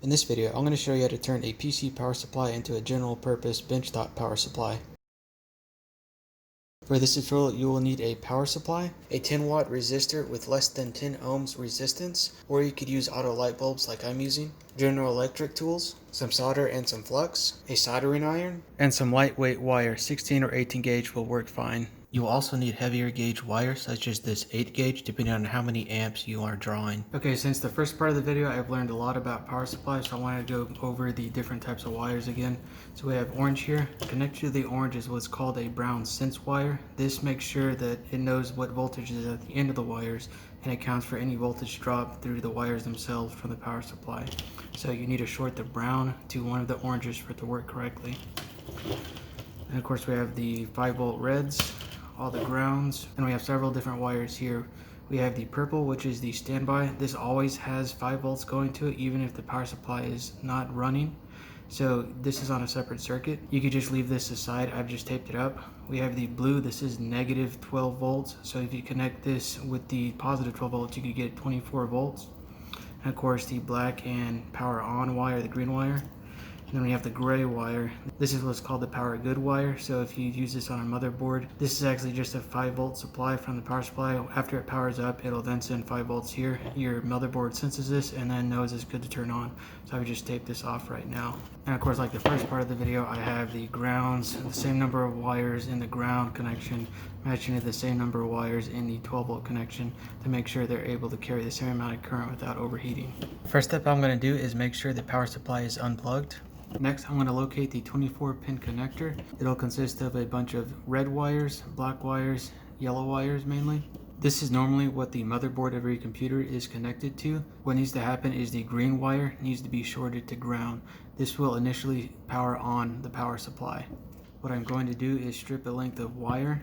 In this video, I'm going to show you how to turn a PC power supply into a general purpose benchtop power supply. For this tutorial, you will need a power supply, a 10 watt resistor with less than 10 ohms resistance, or you could use auto light bulbs like I'm using, General Electric tools, some solder and some flux, a soldering iron, and some lightweight wire. 16 or 18 gauge will work fine. You will also need heavier gauge wire such as this 8 gauge depending on how many amps you are drawing. Okay, since the first part of the video I've learned a lot about power supplies, so I wanted to go over the different types of wires again. So we have orange here. Connected to the orange is what's called a brown sense wire. This makes sure that it knows what voltage is at the end of the wires and accounts for any voltage drop through the wires themselves from the power supply. So you need to short the brown to one of the oranges for it to work correctly. And of course we have the 5-volt reds, all the grounds, and we have several different wires here. We have the purple, which is the standby. This always has 5 volts going to it even if the power supply is not running. So this is on a separate circuit. You could just leave this aside. I've just taped it up. We have the blue. This is negative 12 volts. So if you connect this with the positive 12 volts, you could get 24 volts. And of course the black and power on wire, the green wire. And then we have the gray wire. This is what's called the power good wire. So if you use this on a motherboard, this is actually just a 5-volt supply from the power supply. After it powers up, it'll then send 5 volts here. Your motherboard senses this and then knows it's good to turn on. So I would just tape this off right now. And of course, like the first part of the video, I have the grounds, the same number of wires in the ground connection, matching to the same number of wires in the 12-volt connection to make sure they're able to carry the same amount of current without overheating. First step I'm going to do is make sure the power supply is unplugged. Next, I'm going to locate the 24-pin connector. It'll consist of a bunch of red wires, black wires, yellow wires mainly. This is normally what the motherboard of your computer is connected to. What needs to happen is the green wire needs to be shorted to ground. This will initially power on the power supply. What I'm going to do is strip a length of wire.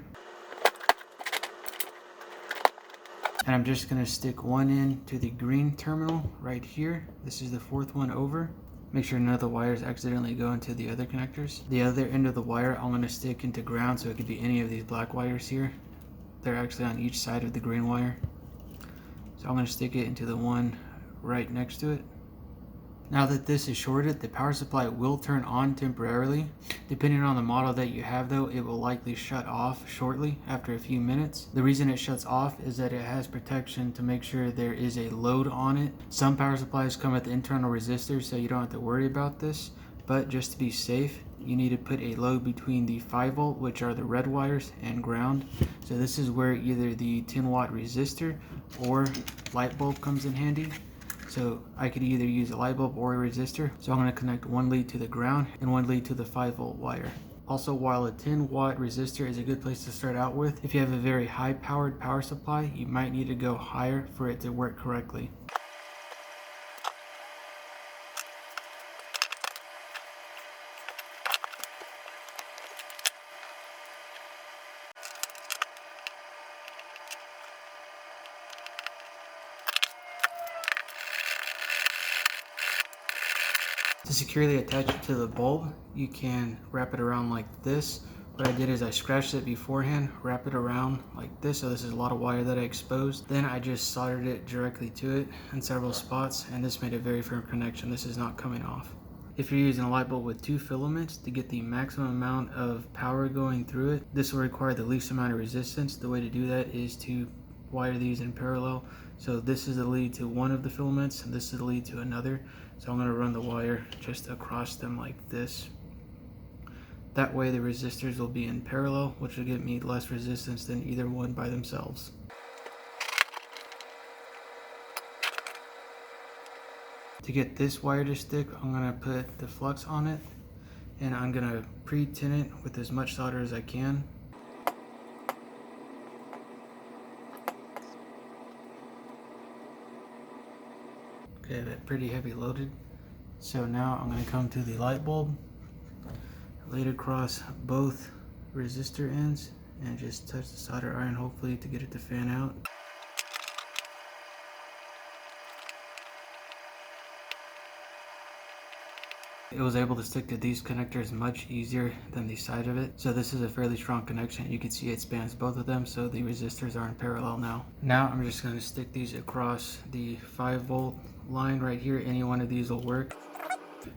And I'm just going to stick one in to the green terminal right here. This is the 4th one over. Make sure none of the wires accidentally go into the other connectors. The other end of the wire I'm going to stick into ground, so it could be any of these black wires here. They're actually on each side of the green wire. So I'm going to stick it into the one right next to it. Now that this is shorted, the power supply will turn on temporarily. Depending on the model that you have though, it will likely shut off shortly after a few minutes. The reason it shuts off is that it has protection to make sure there is a load on it. Some power supplies come with internal resistors, so you don't have to worry about this. But just to be safe, you need to put a load between the 5-volt, which are the red wires, and ground. So this is where either the 10-watt resistor or light bulb comes in handy. So I could either use a light bulb or a resistor. So I'm going to connect one lead to the ground and one lead to the 5-volt wire. Also, while a 10-watt resistor is a good place to start out with, if you have a very high-powered power supply, you might need to go higher for it to work correctly. To securely attach it to the bulb, you can wrap it around like this. What I did is I scratched it beforehand, wrap it around like this, so this is a lot of wire that I exposed. Then I just soldered it directly to it in several spots, and this made a very firm connection. This is not coming off. If you're using a light bulb with 2 filaments to get the maximum amount of power going through it, this will require the least amount of resistance. The way to do that is to wire these in parallel. So this is the lead to one of the filaments and this is the lead to another. So I'm going to run the wire just across them like this. That way the resistors will be in parallel, which will give me less resistance than either one by themselves. To get this wire to stick, I'm going to put the flux on it and I'm going to pre-tin it with as much solder as I can. Okay, I have it pretty heavy loaded. So now I'm going to come to the light bulb, lay it across both resistor ends, and just touch the solder iron hopefully to get it to fan out. It was able to stick to these connectors much easier than the side of it. So this is a fairly strong connection. You can see it spans both of them, so the resistors are in parallel now. Now I'm just going to stick these across the 5-volt line right here. Any one of these will work.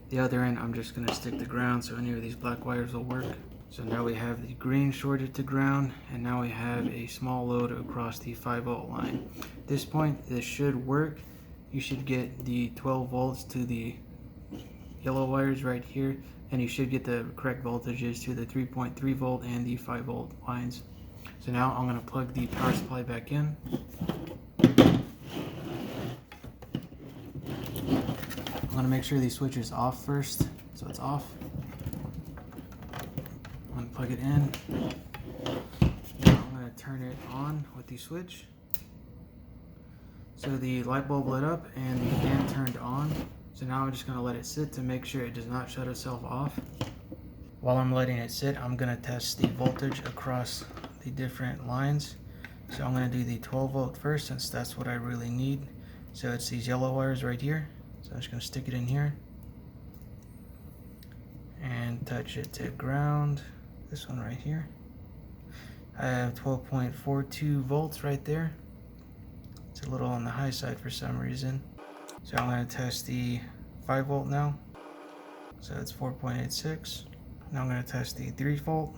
The other end I'm just going to stick to ground so any of these black wires will work. So now we have the green shorted to ground, and now we have a small load across the 5-volt line. At this point this should work. You should get the 12 volts to the yellow wires right here, and you should get the correct voltages to the 3.3 volt and the 5 volt lines. So now I'm going to plug the power supply back in. I'm going to make sure the switch is off first, so it's off. I'm going to plug it in. Now I'm going to turn it on with the switch. So the light bulb lit up and the fan turned on. So now I'm just going to let it sit to make sure it does not shut itself off. While I'm letting it sit, I'm going to test the voltage across the different lines. So I'm going to do the 12 volt first, since that's what I really need. So it's these yellow wires right here. So I'm just going to stick it in here and touch it to ground. This one right here. I have 12.42 volts right there. It's a little on the high side for some reason. So I'm going to test the 5 volt now. So it's 4.86. Now I'm going to test the 3 volt,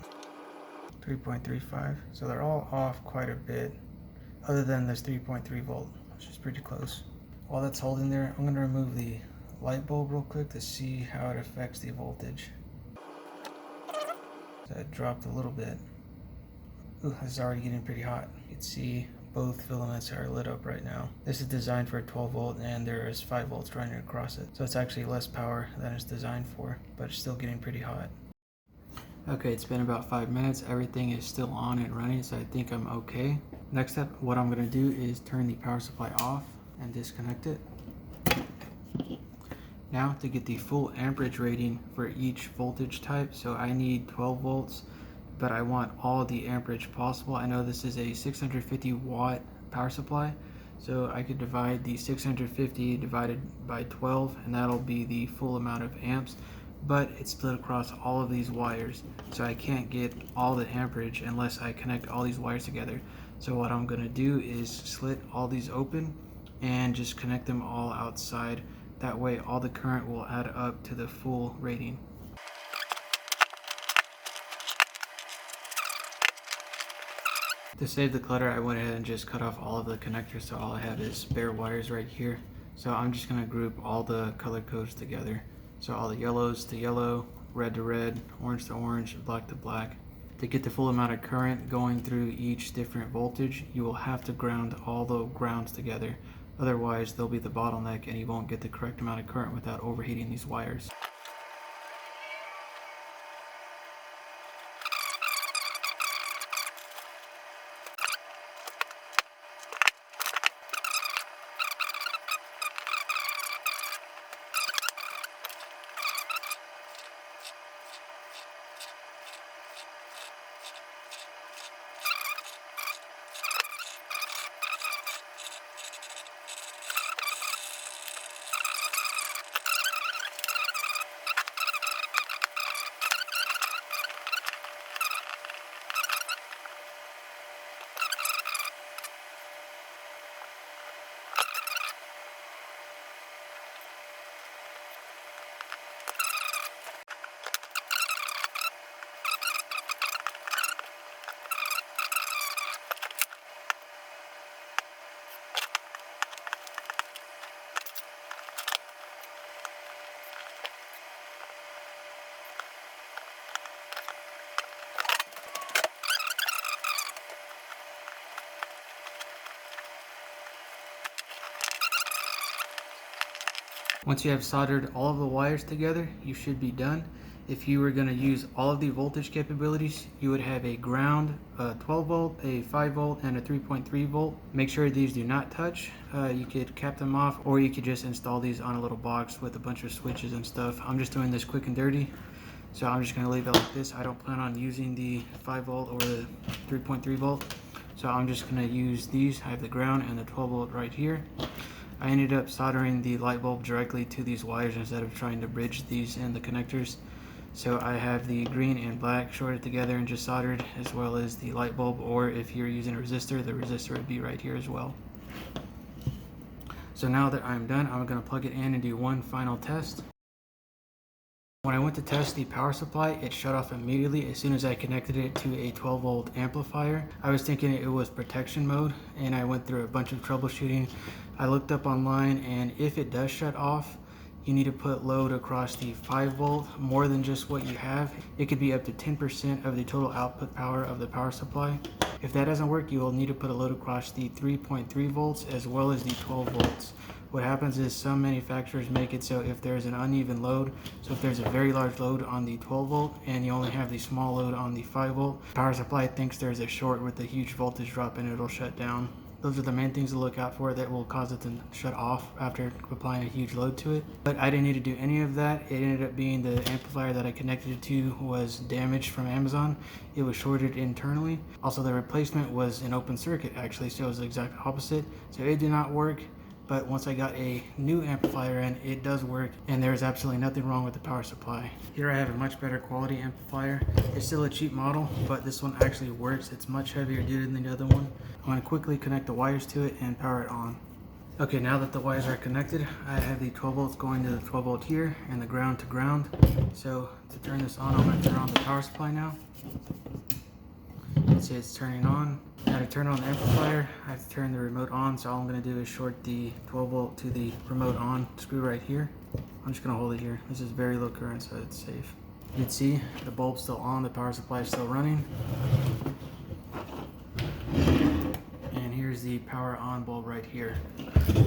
3.35. So they're all off quite a bit, other than this 3.3 volt, which is pretty close. While that's holding there, I'm going to remove the light bulb real quick to see how it affects the voltage. So it dropped a little bit. Ooh, this is already getting pretty hot. You can see both filaments are lit up right now. This is designed for a 12 volt and there is 5 volts running across it. So it's actually less power than it's designed for, but it's still getting pretty hot. Okay, it's been about 5 minutes. Everything is still on and running, so I think I'm okay. Next up, what I'm going to do is turn the power supply off and disconnect it. Now to get the full amperage rating for each voltage type, so I need 12 volts, but I want all the amperage possible. I know this is a 650 watt power supply, so I could divide the 650 divided by 12 and that'll be the full amount of amps, but it's split across all of these wires, so I can't get all the amperage unless I connect all these wires together. So what I'm going to do is slit all these open and just connect them all outside. That way all the current will add up to the full rating. To save the clutter, I went ahead and just cut off all of the connectors, so all I have is spare wires right here. So I'm just going to group all the color codes together. So all the yellows to yellow, red to red, orange to orange, black to black. To get the full amount of current going through each different voltage, you will have to ground all the grounds together. Otherwise, they'll be the bottleneck and you won't get the correct amount of current without overheating these wires. Once you have soldered all of the wires together, you should be done. If you were going to use all of the voltage capabilities, you would have a ground, a 12 volt, a 5 volt, and a 3.3 volt. Make sure these do not touch. You could cap them off, or you could just install these on a little box with a bunch of switches and stuff. I'm just doing this quick and dirty, so I'm just going to leave it like this. I don't plan on using the 5 volt or the 3.3 volt, so I'm just going to use these. I have the ground and the 12 volt right here. I ended up soldering the light bulb directly to these wires instead of trying to bridge these in the connectors. So I have the green and black shorted together and just soldered, as well as the light bulb, or if you're using a resistor, the resistor would be right here as well. So now that I'm done, I'm going to plug it in and do one final test. When I went to test the power supply, it shut off immediately as soon as I connected it to a 12-volt amplifier. I was thinking it was protection mode, and I went through a bunch of troubleshooting. I looked up online, and if it does shut off, you need to put load across the 5-volt, more than just what you have. It could be up to 10% of the total output power of the power supply. If that doesn't work, you will need to put a load across the 3.3 volts as well as the 12 volts. What happens is some manufacturers make it so if there's an uneven load, so if there's a very large load on the 12 volt and you only have the small load on the 5 volt, power supply thinks there's a short with a huge voltage drop and it'll shut down. Those are the main things to look out for that will cause it to shut off after applying a huge load to it. But I didn't need to do any of that. It ended up being the amplifier that I connected it to was damaged from Amazon. It was shorted internally. Also, the replacement was an open circuit actually, so it was the exact opposite. So it did not work. But once I got a new amplifier in, it does work, and there's absolutely nothing wrong with the power supply. Here I have a much better quality amplifier. It's still a cheap model, but this one actually works. It's much heavier duty than the other one. I'm going to quickly connect the wires to it and power it on. Okay, now that the wires are connected, I have the 12 volts going to the 12 volt here and the ground to ground. So to turn this on, I'm going to turn on the power supply now. You can see it's turning on. Now to turn on the amplifier, I have to turn the remote on, so all I'm going to do is short the 12 volt to the remote on screw right here. I'm just going to hold it here. This is very low current, so it's safe. You can see the bulb's still on, the power supply is still running. And here's the power on bulb right here.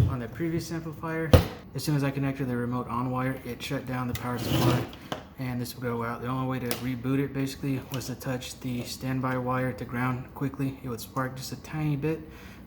On the previous amplifier, as soon as I connected the remote on wire, it shut down the power supply and this will go out. The only way to reboot it basically was to touch the standby wire to ground quickly. It would spark just a tiny bit,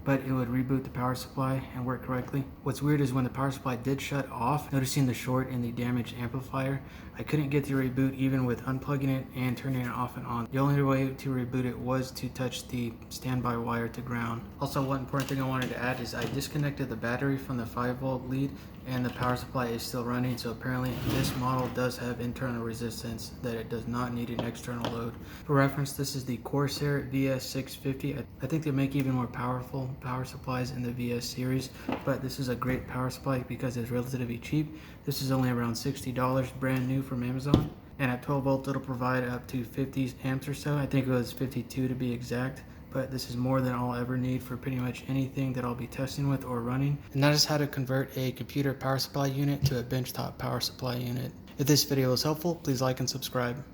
but it would reboot the power supply and work correctly. What's weird is when the power supply did shut off, noticing the short in the damaged amplifier, I couldn't get to reboot even with unplugging it and turning it off and on. The only way to reboot it was to touch the standby wire to ground. Also, one important thing I wanted to add is I disconnected the battery from the 5-volt lead and the power supply is still running, so apparently this model does have internal resistance that it does not need an external load. For reference, this is the Corsair VS650. I think they make even more powerful power supplies in the VS series, but this is a great power supply because it's relatively cheap. This is only around $60 brand new from Amazon, and at 12 volts it'll provide up to 50 amps or so. I think it was 52 to be exact. But this is more than I'll ever need for pretty much anything that I'll be testing with or running. And that is how to convert a computer power supply unit to a benchtop power supply unit. If this video was helpful, please like and subscribe.